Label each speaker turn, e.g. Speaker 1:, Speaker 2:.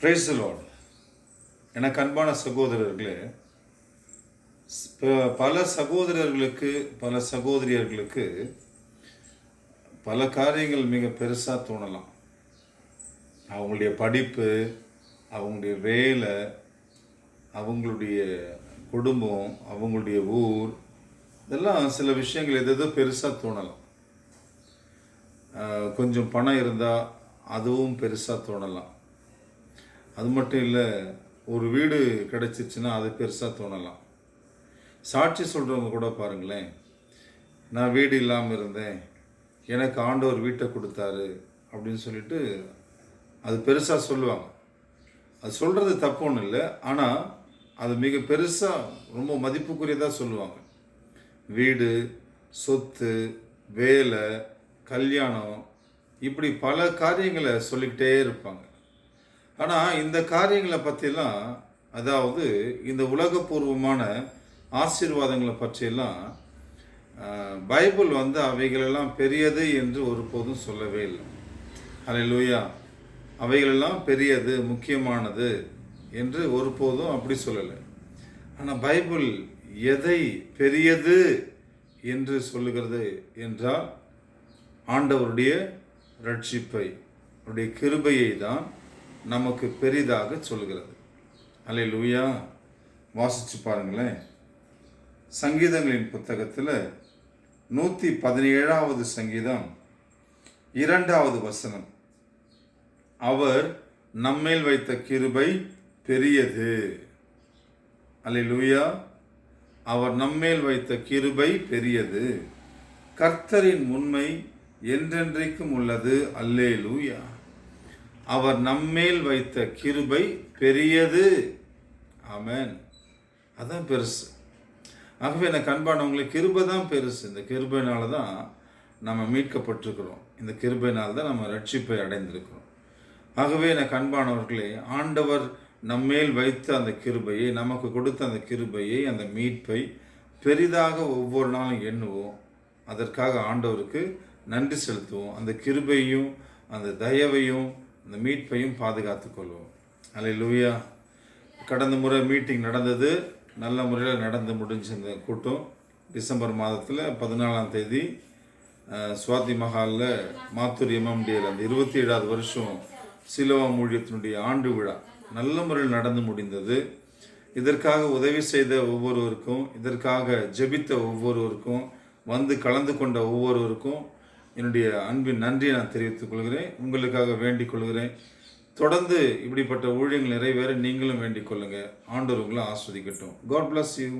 Speaker 1: Praise the Lord. எனக்கு அன்பான சகோதரர்களே, பல சகோதரர்களுக்கு பல சகோதரியர்களுக்கு பல காரியங்கள் மிக பெருசாக தோணலாம். அவங்களுடைய படிப்பு, அவங்களுடைய வேலை, அவங்களுடைய குடும்பம், அவங்களுடைய ஊர், இதெல்லாம் சில விஷயங்கள் எதோ பெருசாக தோணலாம். கொஞ்சம் பணம் இருந்தால் அதுவும் பெருசாக தோணலாம். அது மட்டும் இல்லை, ஒரு வீடு கிடச்சிருச்சுன்னா அது பெருசாக தோணலாம். சாட்சி சொல்கிறவங்க கூட பாருங்களேன், நான் வீடு இல்லாமல் இருந்தேன், எனக்கு ஆண்டவர் வீட்டை கொடுத்தாரு அப்படின்னு சொல்லிட்டு அது பெருசாக சொல்லுவாங்க. அது சொல்கிறது தப்பு ஒன்றும் இல்லை, ஆனால் அது மிக பெருசாக ரொம்ப மதிப்புக்குரியதாக சொல்லுவாங்க. வீடு, சொத்து, வேலை, கல்யாணம், இப்படி பல காரியங்களை சொல்லிக்கிட்டே இருப்பாங்க. ஆனால் இந்த காரியங்களை பற்றிலாம், அதாவது இந்த உலகபூர்வமான ஆசீர்வாதங்களை பற்றியெல்லாம் பைபிள் அவைகளெல்லாம் பெரியது என்று ஒருபோதும் சொல்லவே இல்லை. ஹல்லேலூயா. அவைகளெல்லாம் பெரியது, முக்கியமானது என்று ஒருபோதும் அப்படி சொல்லலை. ஆனால் பைபிள் எதை பெரியது என்று சொல்லுகிறது என்றால், ஆண்டவருடைய ரட்சிப்பை, அவருடைய கிருபையை தான் நமக்கு பெரிதாக சொல்கிறது. ஹல்லேலூயா. வாசித்து பாருங்களேன். சங்கீதங்களின் புத்தகத்தில் 117வது சங்கீதம் 2வது வசனம், அவர் நம்மேல் வைத்த கிருபை பெரியது. ஹல்லேலூயா. அவர் நம்மேல் வைத்த கிருபை பெரியது, கர்த்தரின் உண்மை என்றென்றைக்கும் உள்ளது. அல்லேலூயா. அவர் நம்மேல் வைத்த கிருபை பெரியது. ஆமென். அதான் பெருசு. ஆகவே எனக்கு அன்பானவங்களே, கிருபை தான் பெருசு. இந்த கிருபையினால தான் நம்ம மீட்கப்பட்டிருக்கிறோம். இந்த கிருபையினால தான் நம்ம ரட்சிப்பை அடைந்திருக்கிறோம். ஆகவே எனக்கு அன்பானவர்களே, ஆண்டவர் நம்மேல் வைத்த அந்த கிருபையை, நமக்கு கொடுத்த அந்த கிருபையை, அந்த மீட்பை பெரிதாக ஒவ்வொரு நாளும் எண்ணுவோம். அதற்காக ஆண்டவருக்கு நன்றி செலுத்துவோம். அந்த கிருபையும் அந்த தயவையும் அந்த மீட்பையும் பாதுகாத்து கொள்வோம். அல்லேலூயா. கடந்த முறை மீட்டிங் நடந்தது, நல்ல முறையில் நடந்து முடிஞ்ச இந்த கூட்டம் டிசம்பர் மாதத்தில் 14ஆம் தேதி சுவாதி மஹாலில் மாத்தூர் எம்எம்டியில் அந்த 27வது வருஷம் சிலுவா ஊழியத்தினுடைய ஆண்டு விழா நல்ல முறையில் நடந்து முடிந்தது. இதற்காக உதவி செய்த ஒவ்வொருவருக்கும், இதற்காக ஜெபித்த ஒவ்வொருவருக்கும், கலந்து கொண்ட ஒவ்வொருவருக்கும் என்னுடைய அன்பின் நன்றியை நான் தெரிவித்துக் கொள்கிறேன். உங்களுக்காக வேண்டிக் கொள்கிறேன். தொடர்ந்து இப்படிப்பட்ட ஊழியங்கள் நிறைவேற நீங்களும் வேண்டிக் கொள்ளுங்கள். ஆண்டவர் உங்களை ஆஸ்வதிக்கட்டும். God bless you.